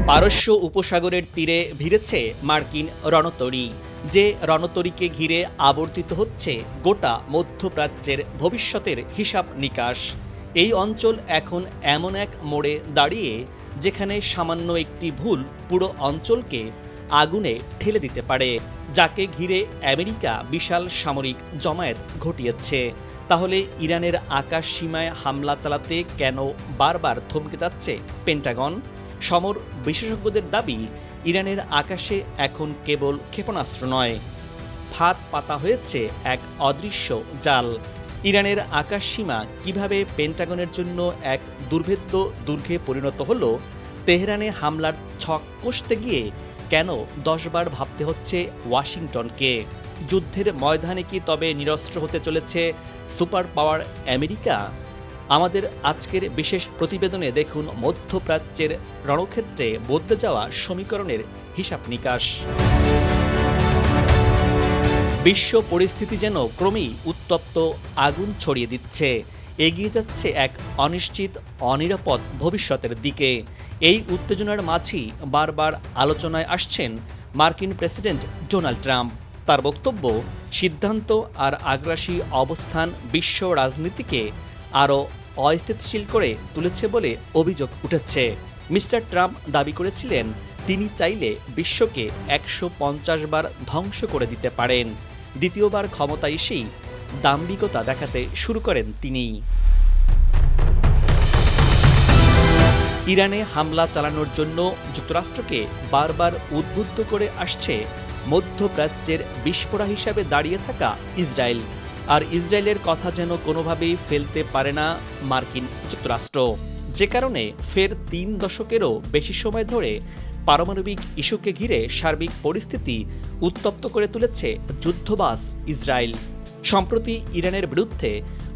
পারস্য উপসাগরের তীরে ভিড়েছে মার্কিন রণতরী, যে রণতরীকে ঘিরে আবর্তিত হচ্ছে গোটা মধ্যপ্রাচ্যের ভবিষ্যতের হিসাব নিকাশ। এই অঞ্চল এখন এমন এক মোড়ে দাঁড়িয়ে যেখানে সামান্য একটি ভুল পুরো অঞ্চলকে আগুনে ঠেলে দিতে পারে, যাকে ঘিরে আমেরিকা বিশাল সামরিক জমায়েত ঘটিয়েছে। তাহলে ইরানের আকাশ সীমায় হামলা চালাতে কেন বারবার থমকে যাচ্ছে পেন্টাগন? সমর বিশেষজ্ঞদের দাবি, ইরানের আকাশে এখন কেবল ক্ষেপণাস্ত্র নয়, ফাঁদ পাতা হয়েছে এক অদৃশ্য জাল। ইরানের আকাশ সীমা কিভাবে পেন্টাগনের জন্য এক দুর্ভেদ্য দুর্গে পরিণত হলো? তেহরানে হামলার ছক কষতে গিয়ে কেন 10 বার ভাবতে হচ্ছে ওয়াশিংটনকে? যুদ্ধের ময়দানে কি তবে নিরস্ত্র হতে চলেছে সুপার পাওয়ার আমেরিকা? আমাদের আজকের বিশেষ প্রতিবেদনে দেখুন মধ্যপ্রাচ্যের রণক্ষেত্রে বদলে যাওয়া সমীকরণের হিসাব নিকাশ। বিশ্ব পরিস্থিতি যেন ক্রমেই উত্তপ্ত আগুন ছড়িয়ে দিচ্ছে, এগিয়ে যাচ্ছে এক অনিশ্চিত অনিরাপদ ভবিষ্যতের দিকে। এই উত্তেজনার মাঝেই বারবার আলোচনায় আসছেন মার্কিন প্রেসিডেন্ট ডোনাল্ড ট্রাম্প। তার বক্তব্য, সিদ্ধান্ত আর আগ্রাসী অবস্থান বিশ্ব রাজনীতিকে আরও অস্থিতিশীল করে তুলেছে বলে অভিযোগ উঠেছে। মিস্টার ট্রাম্প দাবি করেছিলেন তিনি চাইলে বিশ্বকে 150 বার ধ্বংস করে দিতে পারেন। দ্বিতীয়বার ক্ষমতায় এসেই দাম্ভিকতা দেখাতে শুরু করেন তিনি। ইরানে হামলা চালানোর জন্য যুক্তরাষ্ট্রকে বারবার উদ্বুদ্ধ করে আসছে মধ্যপ্রাচ্যের বিস্ফোরা হিসাবে দাঁড়িয়ে থাকা ইসরায়েল। আর ইসরায়েলের কথা যেন কোনোভাবেই ফেলতে পারে না মার্কিন যুক্তরাষ্ট্র, যে কারণে ফের 3 দশকেরও বেশি সময় ধরে পারমাণবিক ইস্যুকে ঘিরে সার্বিক পরিস্থিতি উত্তপ্ত করে তুলেছে যুদ্ধবাজ ইসরায়েল। সম্প্রতি ইরানের বিরুদ্ধে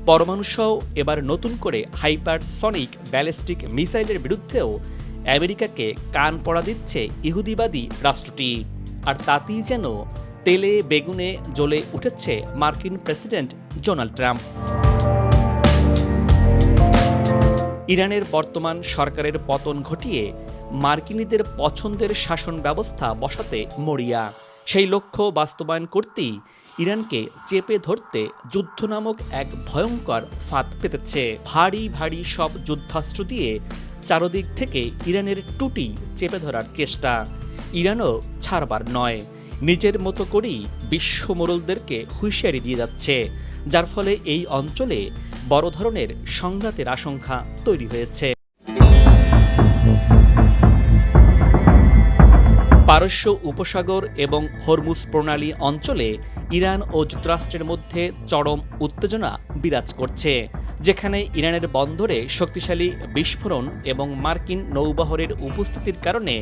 পরমাণুসহ এবার নতুন করে হাইপারসনিক ব্যালিস্টিক মিসাইলের বিরুদ্ধেও আমেরিকাকে কান পড়া দিচ্ছে ইহুদিবাদী রাষ্ট্রটি। আর তাতেই যেন তেলে বেগুনে জ্বলে উঠেছে মার্কিন প্রেসিডেন্ট ডোনাল্ড ট্রাম্প। ইরানের বর্তমান সরকারের পতন ঘটিয়ে মার্কিনীদের পছন্দের শাসন ব্যবস্থা বসাতে মরিয়া। সেই লক্ষ্য বাস্তবায়ন করতেই ইরানকে চেপে ধরতে যুদ্ধ নামক এক ভয়ঙ্কর ফাঁদ পেতেছে। ভারী ভারী সব যুদ্ধাস্ত্র দিয়ে চারদিক থেকে ইরানের টুটি চেপে ধরার চেষ্টা। ইরানও ছাড়বার নয়, নিজের মতো করেই বিশ্ব মোড়লদেরকে হুঁশিয়ারি দিয়ে যাচ্ছে, যার ফলে এই অঞ্চলে বড় ধরনের সংঘাতের আশঙ্কা তৈরি হয়েছে। পারস্য উপসাগর এবং হরমুজ প্রণালী অঞ্চলে ইরান ও যুক্তরাষ্ট্রের মধ্যে চরম উত্তেজনা বিরাজ করছে, যেখানে ইরানের বন্দরে শক্তিশালী বিস্ফোরণ এবং মার্কিন নৌবহরের উপস্থিতির কারণে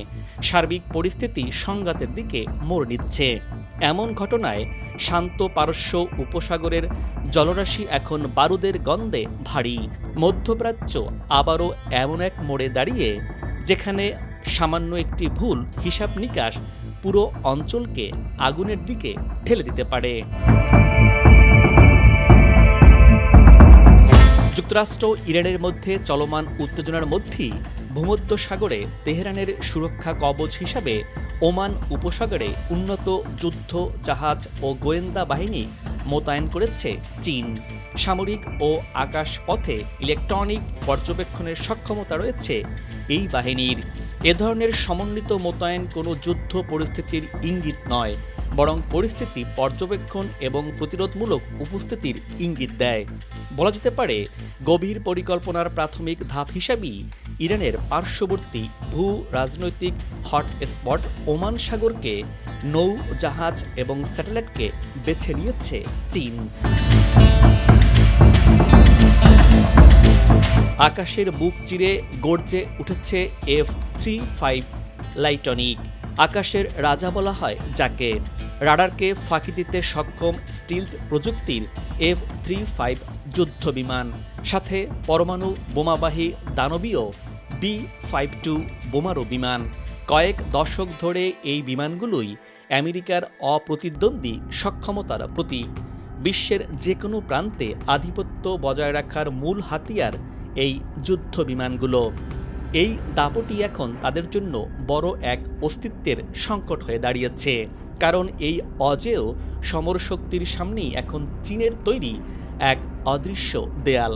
সার্বিক পরিস্থিতি সংঘাতের দিকে মোড় নিচ্ছে। এমন ঘটনায় শান্ত পারস্য উপসাগরের জলরাশি এখন বারুদের গন্ধে ভারী। মধ্যপ্রাচ্য আবারও এমন এক মোড়ে দাঁড়িয়ে যেখানে সামান্য একটি ভুল হিসাব নিকাশ পুরো অঞ্চলকে আগুনের দিকে ঠেলে দিতে পারে। যুক্তরাষ্ট্র ইরানের মধ্যে চলমান উত্তেজনার মধ্যেই ভূমধ্যসাগরে তেহরানের সুরক্ষা কবচ হিসাবে ওমান উপসাগরে উন্নত যুদ্ধ জাহাজ ও গোয়েন্দা বাহিনী মোতায়েন করেছে চীন। সামরিক ও আকাশ পথে ইলেকট্রনিক পর্যবেক্ষণের সক্ষমতা রয়েছে এই বাহিনীর। এ ধরনের সমন্বিত মোতায়েন কোনো যুদ্ধ পরিস্থিতির ইঙ্গিত নয়, বরং পরিস্থিতি পর্যবেক্ষণ এবং প্রতিরোধমূলক উপস্থিতির ইঙ্গিত দেয়। বলা যেতে পারে গভীর পরিকল্পনার প্রাথমিক ধাপ হিসাবেই ইরানের পার্শ্ববর্তী ভূ রাজনৈতিক হট স্পট ওমান সাগরকে নৌ জাহাজ এবং স্যাটেলাইটকে বেছে নিয়েছে চীন। আকাশের বুক চিরে গর্জে উঠেছে F-35 লাইটনিক। আকাশের রাজা বলা হয় যাকে। রাডারকে ফাঁকি দিতে সক্ষম স্টিলথ প্রযুক্তির F-35 যুদ্ধ বিমান, সাথে পরমাণু বোমাবাহী দানবীয় B-52 বোমারু বিমান। কয়েক দশক ধরে এই বিমানগুলোই আমেরিকার অপ্রতিদ্বন্দ্বী সক্ষমতার প্রতীক। বিশ্বের যে কোনো প্রান্তে আধিপত্য বজায় রাখার মূল হাতিয়ার এই যুদ্ধ বিমানগুলো। এই দাপটই এখন তাদের জন্য বড় এক অস্তিত্বের সংকট হয়ে দাঁড়িয়েছে, কারণ এই অজেয় সমরশক্তির সামনেই এখন চীনের তৈরি এক অদৃশ্য দেয়াল।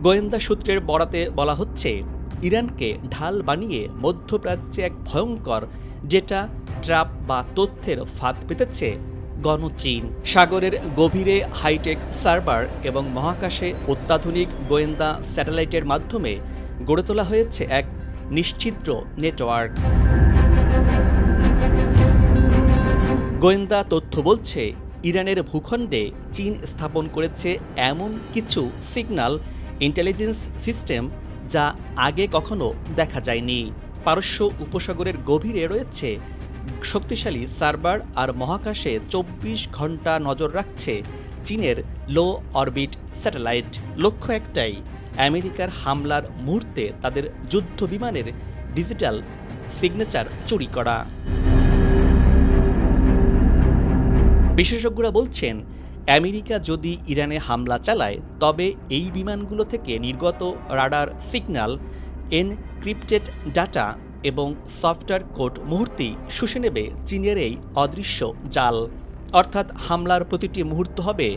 গোয়েন্দা সূত্রের বরাতে বলা হচ্ছে, ইরানকে ঢাল বানিয়ে মধ্যপ্রাচ্যে এক ভয়ঙ্কর ডেটা ট্র্যাপ বা তথ্যের ফাঁদ পেতেছে গণচীন। সাগরের গভীরে হাইটেক সার্ভার এবং মহাকাশে অত্যাধুনিক গোয়েন্দা স্যাটেলাইটের মাধ্যমে গড়ে তোলা হয়েছে এক নিশ্ছিদ্র নেটওয়ার্ক। গোয়েন্দা তথ্য বলছে, ইরানের ভূখণ্ডে চীন স্থাপন করেছে এমন কিছু সিগন্যাল ইন্টেলিজেন্স সিস্টেম যা আগে কখনো দেখা যায়নি। পারস্য উপসাগরের গভীরে রয়েছে শক্তিশালী সার্ভার, আর মহাকাশে 24 ঘন্টা নজর রাখছে চীনের লো অরবিট স্যাটেলাইট। লক্ষ্য একটাই, আমেরিকার হামলার মুহূর্তে তাদের যুদ্ধ বিমানের ডিজিটাল সিগনেচার চুরি করা। বিশেষজ্ঞরা বলছেন, আমেরিকা যদি ইরানে হামলা চালায় তবে এই বিমানগুলো থেকে নির্গত রাডার সিগন্যাল, এনক্রিপ্টেড ডাটা এবং সফটওয়্যার কোড মুহূর্তেই শুষে নেবে চীনের এই অদৃশ্য জাল। অর্থাৎ হামলার প্রতিটি মুহূর্ত হবে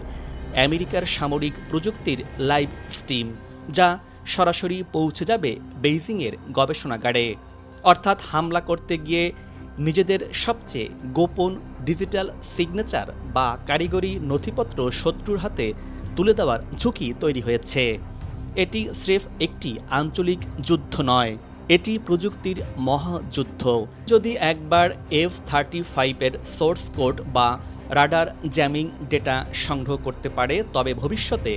আমেরিকার সামরিক প্রযুক্তির লাইভ স্ট্রিম, যা সরাসরি পৌঁছে যাবে বেইজিংয়ের গবেষণাগারে। অর্থাৎ হামলা করতে গিয়ে নিজেদের সবচেয়ে গোপন ডিজিটাল সিগনেচার বা কারিগরি নথিপত্র শত্রুর হাতে তুলে দেওয়ার ঝুঁকি তৈরি হয়েছে। এটি স্রেফ একটি আঞ্চলিক যুদ্ধ নয়, এটি প্রযুক্তির মহাযুদ্ধ। যদি একবার F-35 এর সোর্স কোড বা রাডার জ্যামিং ডেটা সংগ্রহ করতে পারে, তবে ভবিষ্যতে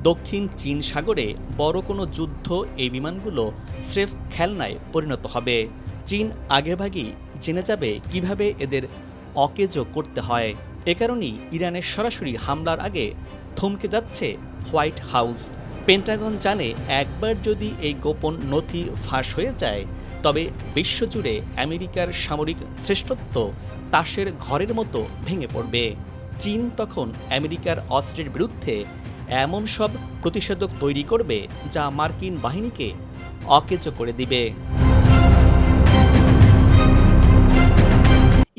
দক্ষিণ চীন সাগরে বড় কোনো যুদ্ধ এই বিমানগুলো স্রেফ খেলনায় পরিণত হবে। চীন আগেভাগেই জেনে যাবে কিভাবে এদের অকেজো করতে হয়। এ কারণেই ইরানের সরাসরি হামলার আগে থমকে যাচ্ছে হোয়াইট হাউস। পেন্টাগন জানে, একবার যদি এই গোপন নথি ফাঁস হয়ে যায় তবে বিশ্বজুড়ে আমেরিকার সামরিক শ্রেষ্ঠত্ব তাসের ঘরের মতো ভেঙে পড়বে। চীন তখন আমেরিকার অস্ত্রের বিরুদ্ধে এমন সব প্রতিষেধক তৈরি করবে যা মার্কিন বাহিনীকে অকেজো করে দিবে।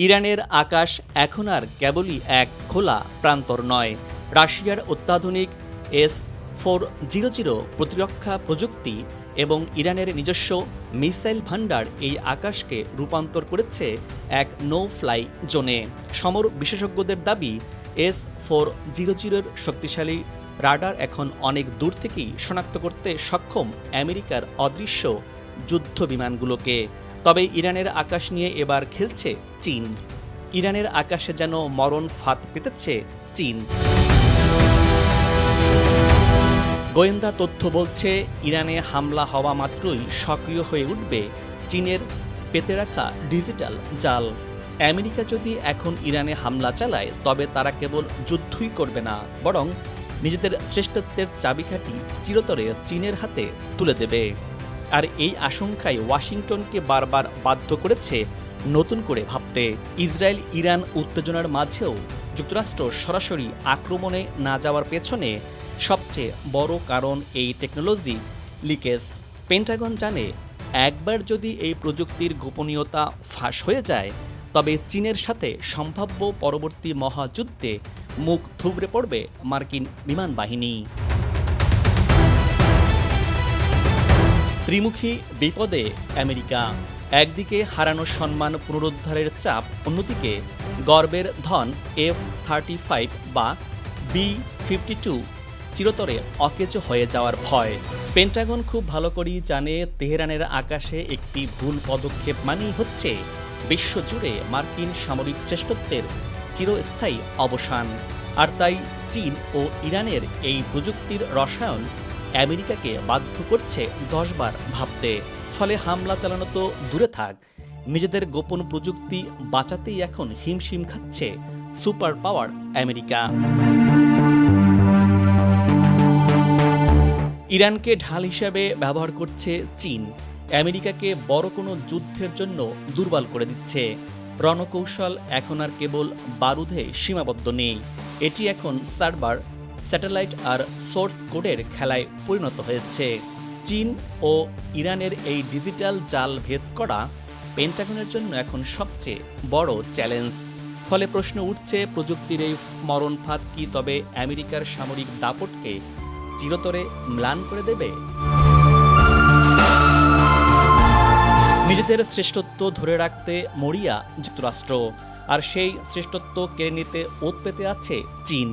ইরানের আকাশ এখন আর কেবলই এক খোলা প্রান্তর নয়। রাশিয়ার অত্যাধুনিক S-400 প্রতিরক্ষা প্রযুক্তি এবং ইরানের নিজস্ব মিসাইল ভান্ডার এই আকাশকে রূপান্তর করেছে এক নো ফ্লাই জোনে। সমর বিশেষজ্ঞদের দাবি, S-400 শক্তিশালী রাডার এখন অনেক দূর থেকেই শনাক্ত করতে সক্ষম আমেরিকার অদৃশ্য যুদ্ধ বিমানগুলোকে। তবে ইরানের আকাশ নিয়ে এবার খেলছে চীন। ইরানের আকাশে যেন মরণ ফাঁদ পেতেছে চীন। গোয়েন্দা তথ্য বলছে, ইরানে হামলা হওয়া মাত্রই সক্রিয় হয়ে উঠবে চীনের পেতে রাখা ডিজিটাল জাল। আমেরিকা যদি এখন ইরানে হামলা চালায় তবে তারা কেবল যুদ্ধই করবে না, বরং নিজেদের শ্রেষ্ঠত্বের চাবিকাঠি চিরতরে চীনের হাতে তুলে দেবে। আর এই আশঙ্কায় ওয়াশিংটনকে বারবার বাধ্য করেছে নতুন করে ভাবতে। ইসরায়েল ইরান উত্তেজনার মাঝেও যুক্তরাষ্ট্র সরাসরি আক্রমণে না যাওয়ার পেছনে সবচেয়ে বড় কারণ এই টেকনোলজি লিকেজ। পেন্টাগন জানে, একবার যদি এই প্রযুক্তির গোপনীয়তা ফাঁস হয়ে যায় তবে চীনের সাথে সম্ভাব্য পরবর্তী মহাযুদ্ধে মুখ থুবড়ে পড়বে মার্কিন বিমান বাহিনী। ত্রিমুখী বিপদে আমেরিকা। একদিকে হারানো সম্মান পুনরুদ্ধারের চাপ, অন্যদিকে গর্বের ধন F-35 বা B-52 চিরতরে অকেজো হয়ে যাওয়ার ভয়। পেন্টাগন খুব ভালো করেই জানে, তেহরানের আকাশে একটি ভুল পদক্ষেপ মানেই হচ্ছে বিশ্বজুড়ে মার্কিন সামরিক শ্রেষ্ঠত্বের চিরস্থায়ী অবসান। আর তাই চীন ও ইরানের এই প্রযুক্তির রসায়ন আমেরিকাকে বাধ্য করছে 10 বার ভাবতে। ফলে হামলা চালানো তো দূরে থাক, নিজেদের গোপন প্রযুক্তি বাঁচাতেই এখন হিমশিম খাচ্ছে সুপার পাওয়ার আমেরিকা। ইরানকে ঢাল হিসাবে ব্যবহার করছে চীন, আমেরিকাকে বড় কোনো যুদ্ধের জন্য দুর্বল করে দিচ্ছে। রণকৌশল এখন আর কেবল বারুদে সীমাবদ্ধ নেই, এটি এখন সার্ভার, স্যাটেলাইট আর সোর্স কোডের খেলায় পরিণত হয়েছে। চীন ও ইরানের এই ডিজিটাল জাল ভেদ করা পেন্টাগনের জন্য এখন সবচেয়ে বড় চ্যালেঞ্জ। ফলে প্রশ্ন উঠছে, প্রযুক্তির এই মরণফাঁদ কি তবে আমেরিকার সামরিক দাপটকে চিরতরে ম্লান করে দেবে? নিজেদের শ্রেষ্ঠত্ব ধরে রাখতে মরিয়া যুক্তরাষ্ট্র, আর সেই শ্রেষ্ঠত্ব কেড়ে নিতে ওত পেতে আছে চীন।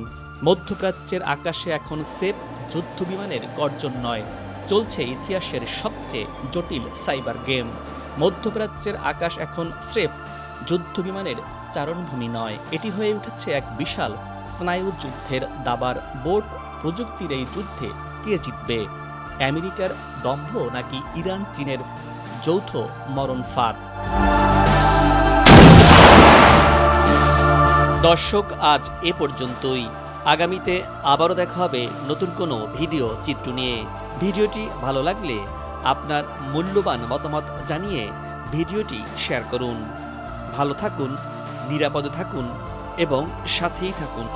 মধ্যপ্রাচ্যের আকাশে এখন সেফ যুদ্ধ বিমানের গর্জন নয়, চলছে ইতিহাসের সবচেয়ে জটিল সাইবার গেম। মধ্যপ্রাচ্যের আকাশ এখন স্রেফ যুদ্ধ বিমানের চারণভূমি নয়, এটি হয়ে উঠেছে এক বিশাল স্নায়ু যুদ্ধের দাবার বোর্ড। প্রযুক্তির এই যুদ্ধে কে জিতবে? আমেরিকার দম্ভ নাকি ইরান চীনের যৌথ মরণ ফাঁদ? দর্শক, আজ এ পর্যন্তই। আগামীতে আবারও দেখা হবে নতুন কোনো ভিডিও চিত্র নিয়ে। ভিডিওটি ভালো লাগলে আপনার মূল্যবান মতামত জানিয়ে ভিডিওটি শেয়ার করুন। ভালো থাকুন, নিরাপদে থাকুন এবং সাথেই থাকুন।